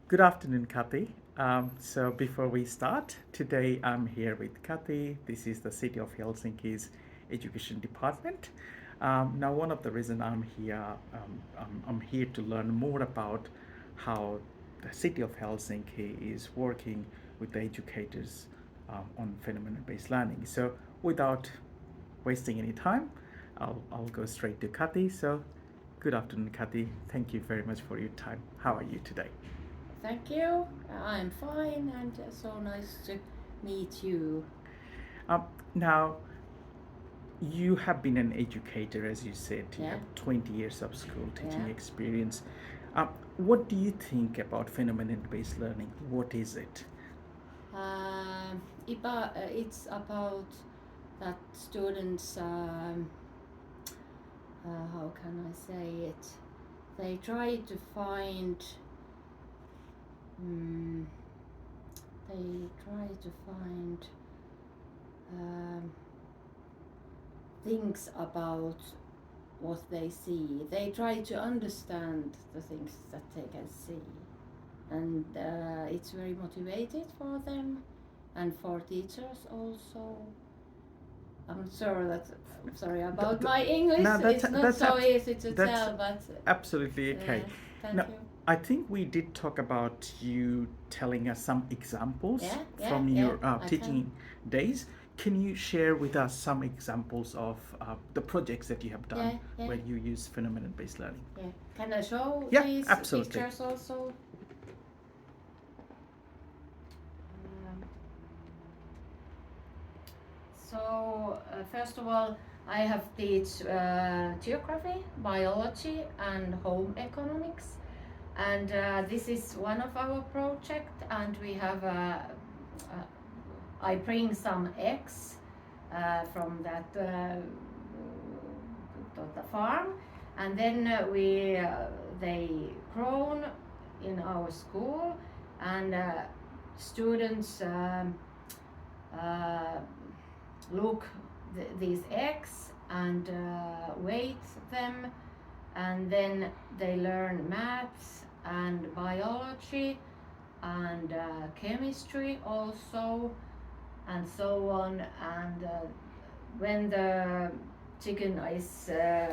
Good afternoon, Kati. So before we start, today I'm here with Kati. This is the City of Helsinki's Education Department. Now, one of the reason I'm here, I'm here to learn more about how the City of Helsinki is working with the educators on phenomenon-based learning. So, without wasting any time, I'll go straight to Kati. So, good afternoon, Kati. Thank you very much for your time. How are you today? Thank you. I'm fine and so nice to meet you. Um, Now, you have been an educator, as you said. You Yeah, have 20 years of school teaching yeah. experience. What do you think about phenomenon-based learning? What is it? It's about that students, how can I say it? They try to find, um, they try to find um, things about what they see. They try to understand the things that they can see. And it's very motivated for them and for teachers also. I'm sorry that sorry Th- about th- my English. no, It's not so easy to that's tell, but absolutely okay. thank Now, you. I think we did talk about you telling us some examples Yeah, yeah, from yeah. your I can. teaching days. Can you share with us some examples of the projects that you have done Yeah, yeah, where you use phenomenon-based learning? yeah. Can I show Yeah, these absolutely. pictures also? Um, First of all, I have teach geography, biology, and home economics. And this is one of our project, and we have I bring some eggs from that the farm, and then we they grown in our school, and students uh, look these eggs and weight them, and then they learn maths and biology and chemistry also, and so on. And when the chicken is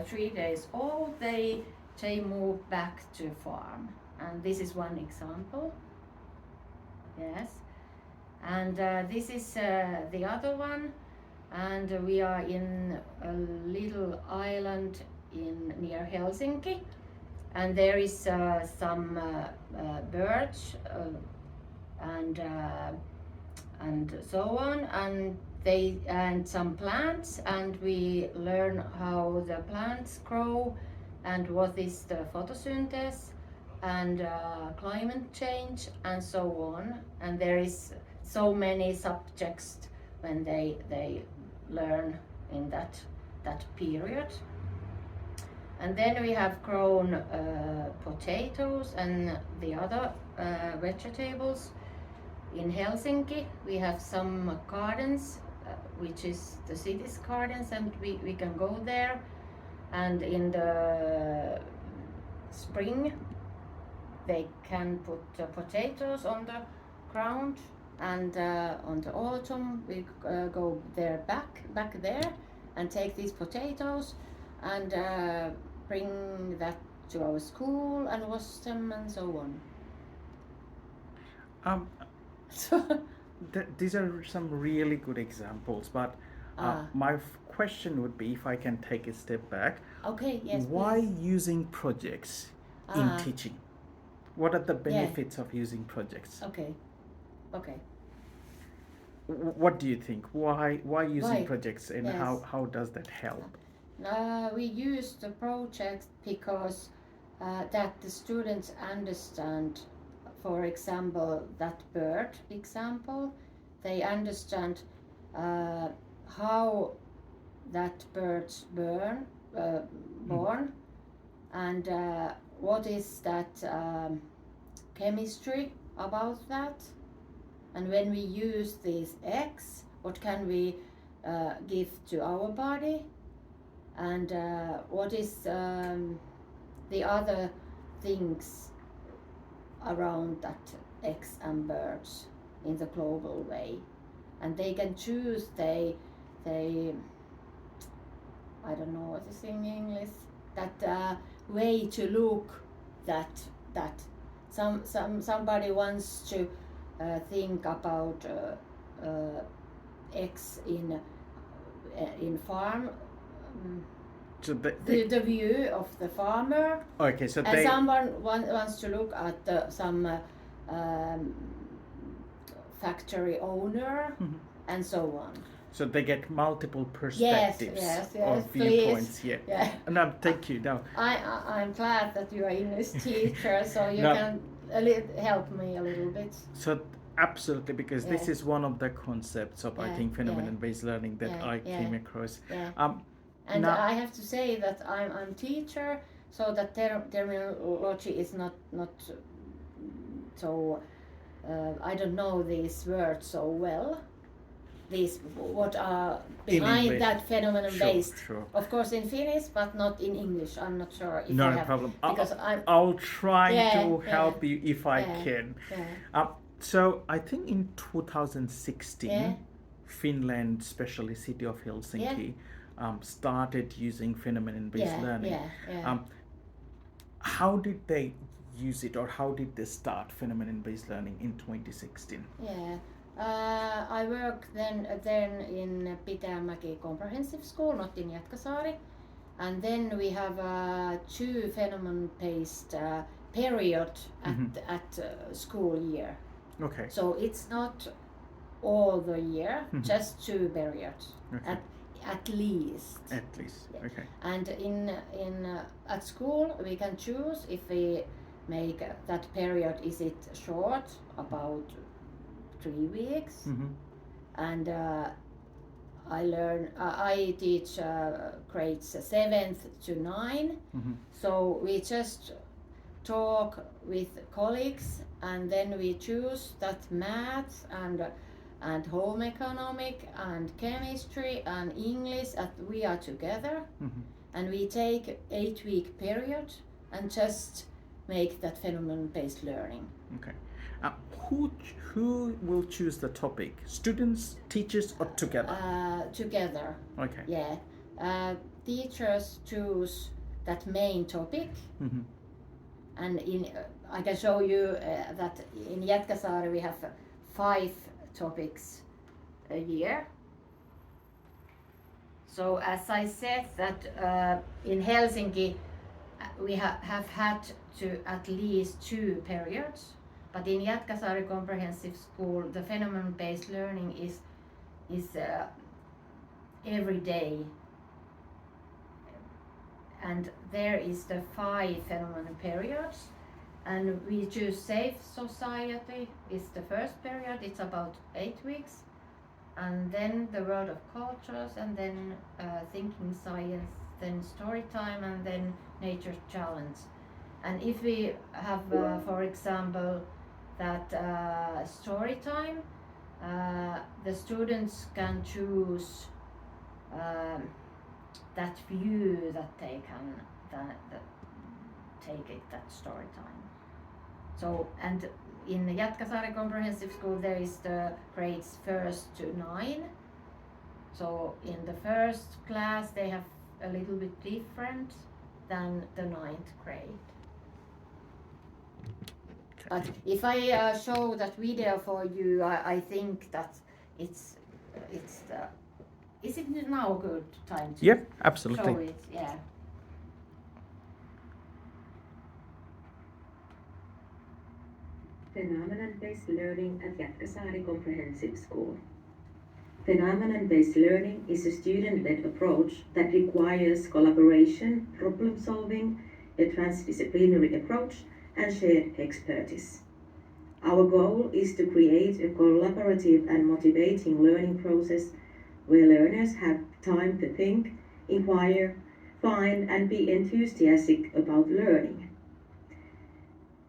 3 days old, they move back to farm. And this is one example. Yes. And this is the other one. And we are in a little island in near Helsinki, and there is some birds and so on, and they and some plants, and we learn how the plants grow and what is the photosynthesis and climate change and so on. And there is so many subjects when they learn in that period. And then we have grown potatoes and the other vegetables in Helsinki. We have some gardens, which is the city's gardens, and we can go there. And in the spring, they can put potatoes on the ground, and on the autumn we go there back there and take these potatoes and bring that to our school and wash them and so on. Um, So these are some really good examples, but my question would be if I can take a step back, okay, yes, why please. using projects in Ah, teaching? What are the yeah, benefits of using projects? okay, okay. What do you think? Why using Why? projects, and Yes. how does that help? We use the project because that the students understand, for example, that bird example, they understand uh, how that bird's born, and what is that chemistry about that, and when we use these eggs, what can we give to our body, and what is the other things around that eggs and birds in the global way, and they can choose they I don't know what is in English, that way to look that somebody wants to think about eggs in farm, So the view of the farmer, okay, so and they someone wants to look at some factory owner, Mhm. and so on. so they get multiple Yes, perspectives yes, or yes, viewpoints. please. Yeah. Yeah. No, thank you. No, I'm glad that you are English teacher, so you No. can help me a little bit. so absolutely, because this Yeah. is one of the concepts of I Yeah, think yeah. phenomenon-based learning that Yeah, I yeah. came across. Yeah. Um, And now, I have to say that I'm teacher, so that terminology is not so I don't know these words so well. These what are In behind English. that phenomenon Sure, based. sure. Of course in Finnish, but not in English. I'm not sure if I Not a have, problem. because I'll try Yeah, to yeah. help you if I Yeah, can. yeah. So I think in 2016, Yeah. Finland, especially city of Helsinki, started using phenomenon-based Yeah, learning. yeah, yeah. How did they use it, or how did they start phenomenon-based learning in 2016? Yeah. I worked then in Pitäämäki Comprehensive School, not in Jätkäsaari. And then we have 2 phenomenon-based period at school year. Okay. So it's not all the year, Mhm. just 2 periods Okay. at least. At least. Yeah. Okay. And in at school we can choose if we make that period, is it short, about 3 weeks, and I teach grades 7th to 9, so we just talk with colleagues, and then we choose that math and home economic and chemistry and English, and we are together, and we take 8-week period and just make that phenomenon-based learning. Okay. Who will choose the topic? Students, teachers, or together? Together. Okay. Yeah. Teachers choose that main topic, and I can show you that in Jätkäsaari we have 5 topics a year. So as I said that in Helsinki we have had to at least 2 periods, but in Jätkäsaari Comprehensive School the phenomenon-based learning is every day, and there is the 5 phenomenon periods, and we choose Safe Society is the first period, it's about 8 weeks, and then the World of Cultures, and then Thinking Science, then Story Time, and then Nature Challenge. And if we have for example that Story Time, the students can choose that view that they can that take it, that story time. So, and in the Jätkäsaari Comprehensive School there is the grades 1st to 9. So in the first class they have a little bit different than the 9th grade. But if I show that video for you, I think that it's the. Is it now a good time to Yep, absolutely. show it? Yeah. Phenomenon-based learning at Jätkäsaari Comprehensive School. Phenomenon-based learning is a student-led approach that requires collaboration, problem-solving, a transdisciplinary approach, and shared expertise. Our goal is to create a collaborative and motivating learning process where learners have time to think, inquire, find, and be enthusiastic about learning.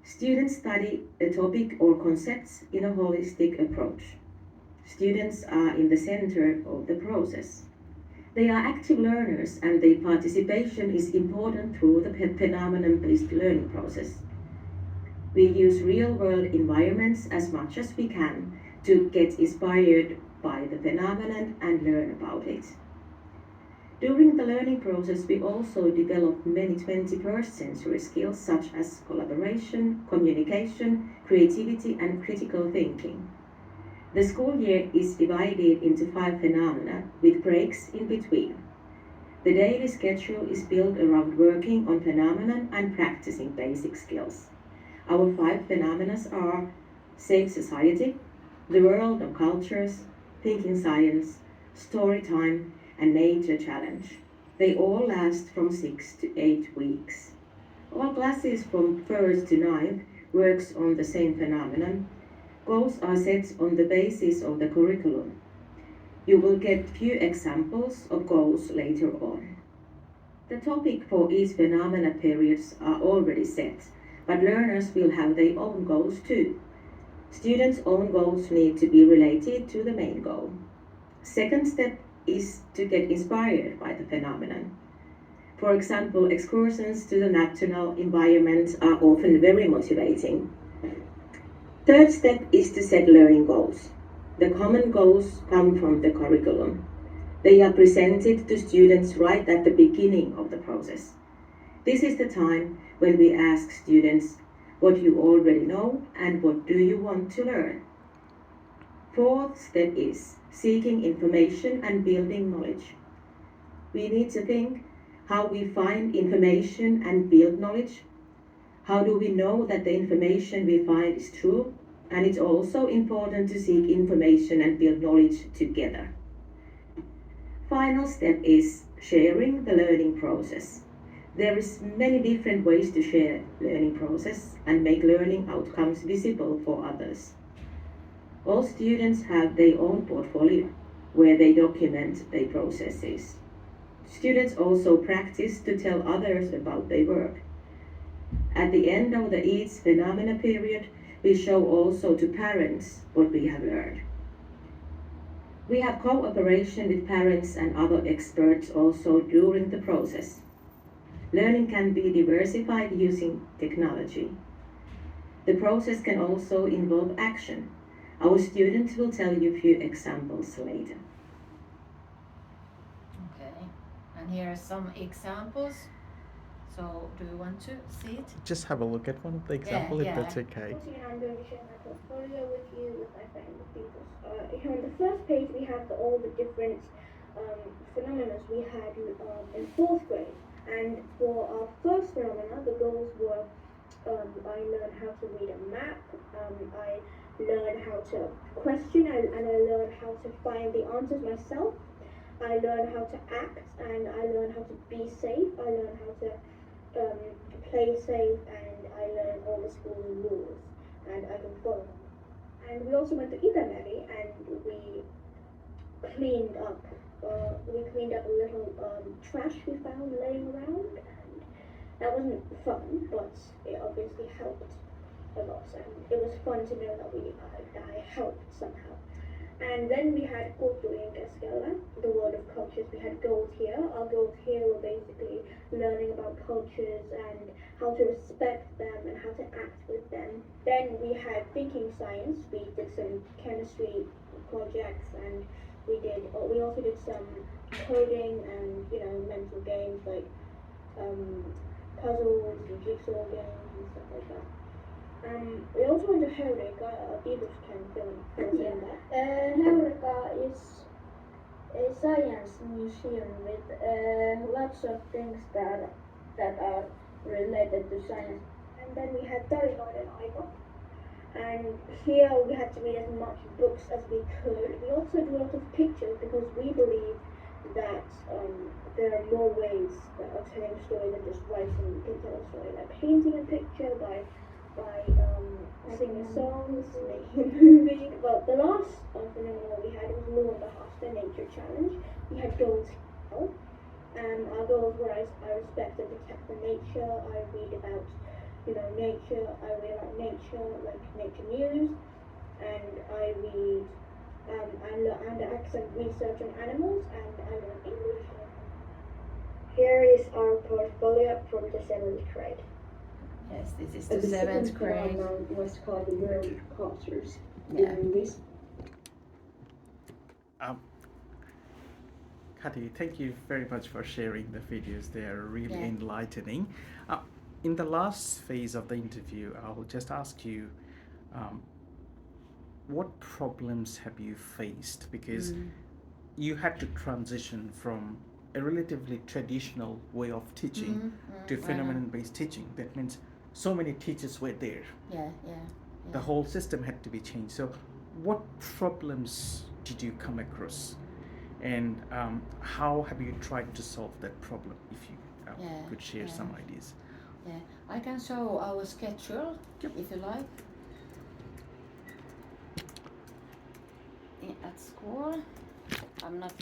Students study a topic or concepts in a holistic approach. Students are in the center of the process. They are active learners, and their participation is important through the phenomenon-based learning process. We use real world environments as much as we can to get inspired by the phenomenon and learn about it. During the learning process, we also develop many 21st century skills such as collaboration, communication, creativity, and critical thinking. The school year is divided into 5 phenomena with breaks in between. The daily schedule is built around working on phenomenon and practicing basic skills. Our 5 phenomena are safe society, the world of cultures, thinking science, story time, and nature challenge. They all last from 6 to 8 weeks. All classes from 1st to 9th works on the same phenomenon. Goals are set on the basis of the curriculum. You will get few examples of goals later on. The topic for each phenomena periods are already set, but learners will have their own goals too. Students' own goals need to be related to the main goal. Second step is to get inspired by the phenomenon. For example, excursions to the natural environment are often very motivating. Third step is to set learning goals. The common goals come from the curriculum. They are presented to students right at the beginning of the process. This is the time when we ask students what you already know and what do you want to learn. Fourth step is seeking information and building knowledge. We need to think how we find information and build knowledge. How do we know that the information we find is true? And it's also important to seek information and build knowledge together. Final step is sharing the learning process. There is many different ways to share learning process and make learning outcomes visible for others. All students have their own portfolio where they document their processes. Students also practice to tell others about their work. At the end of each phenomena period, we show also to parents what we have learned. We have cooperation with parents and other experts also during the process. Learning can be diversified using technology. The process can also involve action. Our students will tell you a few examples later. Okay, and here are some examples. So, do you want to see it? Just have a look at one of the examples if yeah. that's okay. Once again, I'm going to share my portfolio with you, with my friend, with people. Here on the first page, we have all the different phenomena we had in 4th grade. And for our first phenomena, the goals were I learned how to read a map, I learned how to question, and I learned how to find the answers myself. I learned how to act, and I learned how to be safe. I learned how to play safe, and I learned all the school rules, and I can follow them. And we also went to Itämeri, and we cleaned up. We cleaned up a little trash we found laying around, and that wasn't fun, but it obviously helped a lot, and it was fun to know that I helped somehow. And then we had kulttuurien keskellä, the world of cultures. We had goals here. Our goals here were basically learning about cultures and how to respect them and how to act with them. Then we had thinking science. We did some chemistry projects, and we also did some coding and mental games like puzzles and jigsaw games and stuff like that. We also went to Heureka, Beatles can fill us in that. Heureka is a science museum with lots of things that are related to science. And then we had Tarinoiden Aika. And here we had to read as much books as we could. We also do a lot of pictures because we believe that there are more ways of telling a story than just writing. You can tell a story by painting a picture, by singing songs, making a movie. Well, the last phenomenon we had was Luontohaaste, Nature Challenge. We had goals here. Our goals were I respect and protect the nature. I read about nature. I read about nature, like nature news, and I read and accent research on animals, and I learn English. Here is our portfolio from the 7th grade. Yes, this is At the the seventh second floor grade. now West Kati World Cultures. Yeah. In this Um, Kati, thank you very much for sharing the videos. They are really Yeah. enlightening. In the last phase of the interview, I'll just ask you, um, what problems have you faced? Because you had to transition from a relatively traditional way of teaching to I know. phenomenon-based teaching. That means so many teachers were there. Yeah, yeah. The whole system had to be changed. So, what problems did you come across, and how have you tried to solve that problem? If you Yeah, could share yeah. some ideas. Yeah, I can show our schedule if you like. At school, I'm not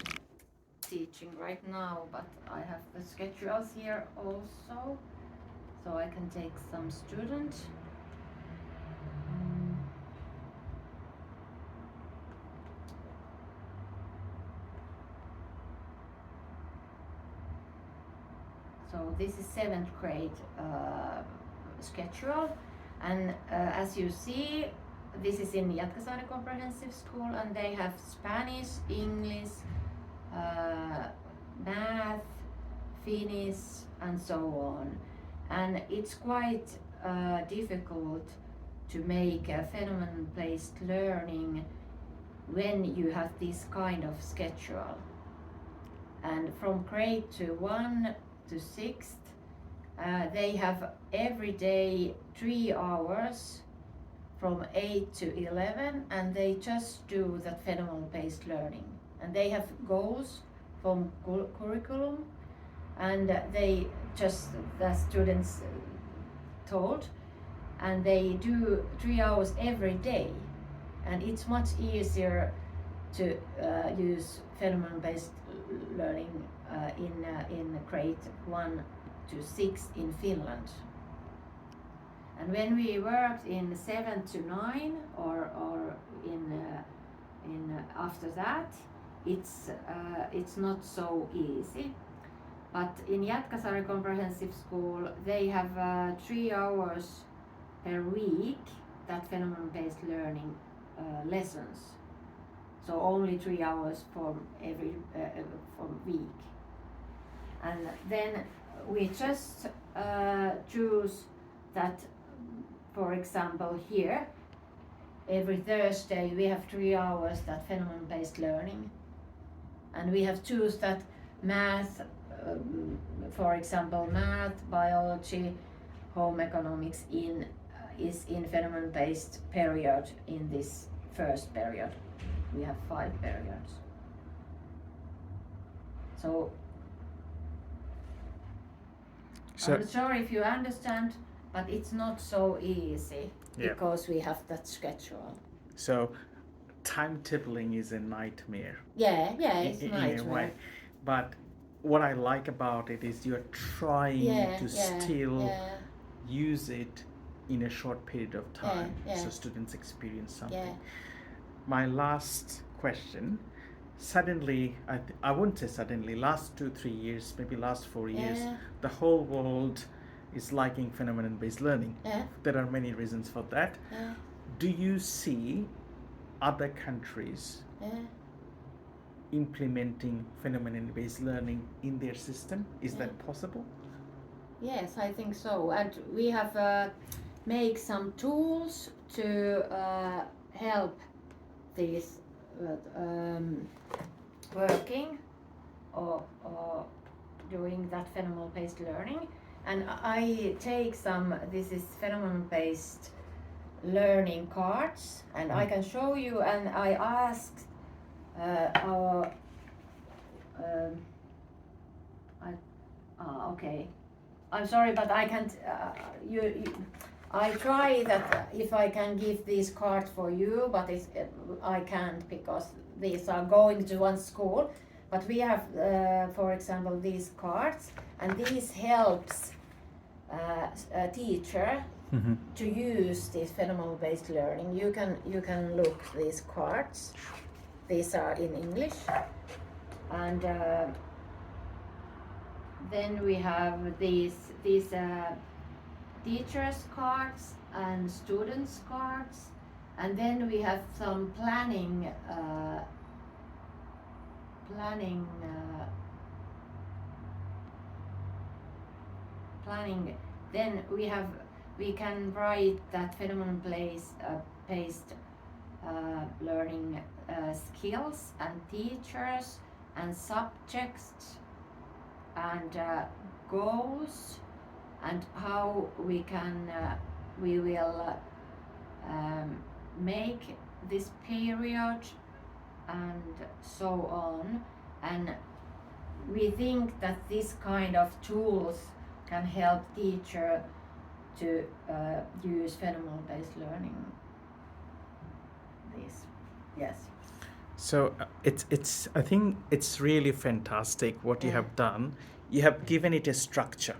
teaching right now, but I have the schedules here also, so I can take some student. So this is seventh grade schedule, and as you see, this is in Jätkäsaari Comprehensive School, and they have Spanish, English, math, Finnish, and so on. And it's quite difficult to make a phenomenon-based learning when you have this kind of schedule. And from grade to 1 to 6th, they have every day 3 hours from 8 to 11, and they just do that phenomenon-based learning. And they have goals from curriculum, and they just, the students told, and they do 3 hours every day. And it's much easier to use phenomenon-based learning in grade 1 to 6 in Finland. And when we worked in 7 to 9 or in after that, it's not so easy. But in Jätkäsaari Comprehensive School, they have 3 hours per week that phenomenon-based learning lessons. So only 3 hours for every week. And then we just choose that, for example, here, every Thursday we have 3 hours that phenomenon-based learning. And we have choose that math, for example, math, biology, home economics is in phenomenon-based period in this first period. We have 5 periods. So I'm sorry if you understand, but it's not so easy because we have that schedule. So timetabling is a nightmare. Yeah, it's in nightmare. a way. But what I like about it is you're trying to still use it in a short period of time, so students experience something. My last question, suddenly, I wouldn't say suddenly, last 2-3 years, maybe last 4 years, the whole world is liking phenomenon-based learning. There are many reasons for that. Do you see other countries implementing phenomenon-based learning in their system? Is that possible? Yes, I think so. And we have made some tools to help these working or doing that phenomenon-based learning. And I take some, this is phenomenon-based learning cards, and I can show you, and I asked our okay, I'm sorry, but I can't I try that if I can give these cards for you, but I can't because these are going to one school. But we have, for example, these cards, and these helps a teacher to use this phenomenon-based learning. You can look these cards. These are in English, and then we have these teachers' cards and students' cards, and then we have some planning. Then we can write that phenomenon based learning skills and teachers and subjects and goals, and how we will make this period and so on. And we think that this kind of tools can help teacher to use phenomenal based learning. Yes. So it's I think it's really fantastic what you Yeah. have done. You have given it a structure.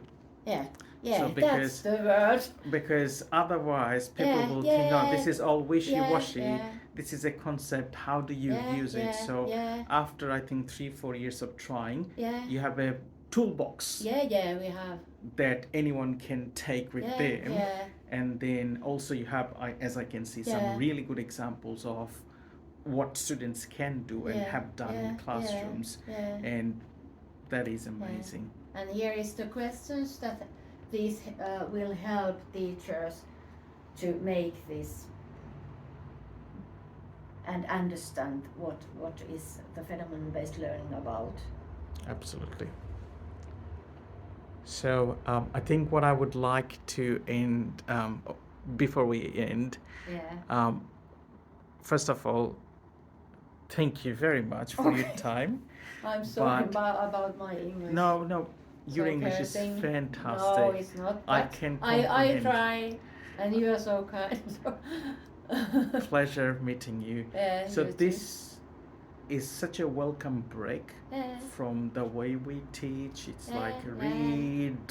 Yeah, So that's because- the word. Because otherwise people Yeah, will yeah, think, oh, yeah. this is all wishy-washy. Yeah, yeah. This is a concept, how do you Yeah, use it? yeah, So yeah. after I think 3-4 years of trying, Yeah. you have a toolbox Yeah, we have. that anyone can take with Yeah, them. yeah. And then also you have, as I can see, Yeah. some really good examples of what students can do and Yeah, have done yeah, in classrooms. Yeah. And that is amazing. And here is the questions that these will help teachers to make this and understand what is the phenomenon-based learning about. Absolutely. So I think what I would like to end, before we end, Yeah. first of all, thank you very much for your Okay. time. I'm sorry But- about my English. No, your So English is cursing. fantastic. No, it's not. I But can I comprehend. try, and you are so kind. Pleasure meeting you. Yeah, So you too. this is such a welcome break Yeah, from the way we teach. It's Yeah, like yeah. read,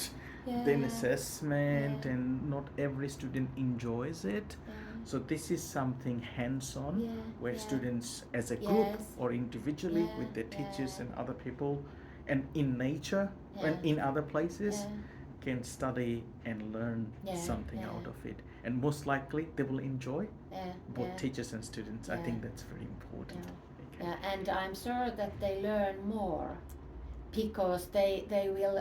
then yeah, assessment, Yeah. and not every student enjoys it. yeah, So this is something hands-on, yeah, where yeah. students as a group Yes. or individually Yeah, with their teachers yeah. and other people, and in nature and Yeah. in other places, Yeah. can study and learn Yeah, something yeah. out of it. And most likely they will enjoy, Yeah, both yeah, teachers and students. I Yeah. think that's very important. Okay. yeah, and I'm sure that they learn more because they will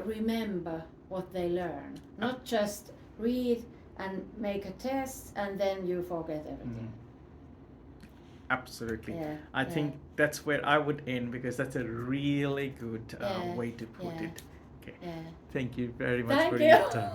remember what they learn, not just read and make a test and then you forget everything. Absolutely. Yeah, I yeah. think that's where I would end, because that's a really good Yeah, way to put yeah. it. Okay. Yeah. Thank you very much Thank for you. your time.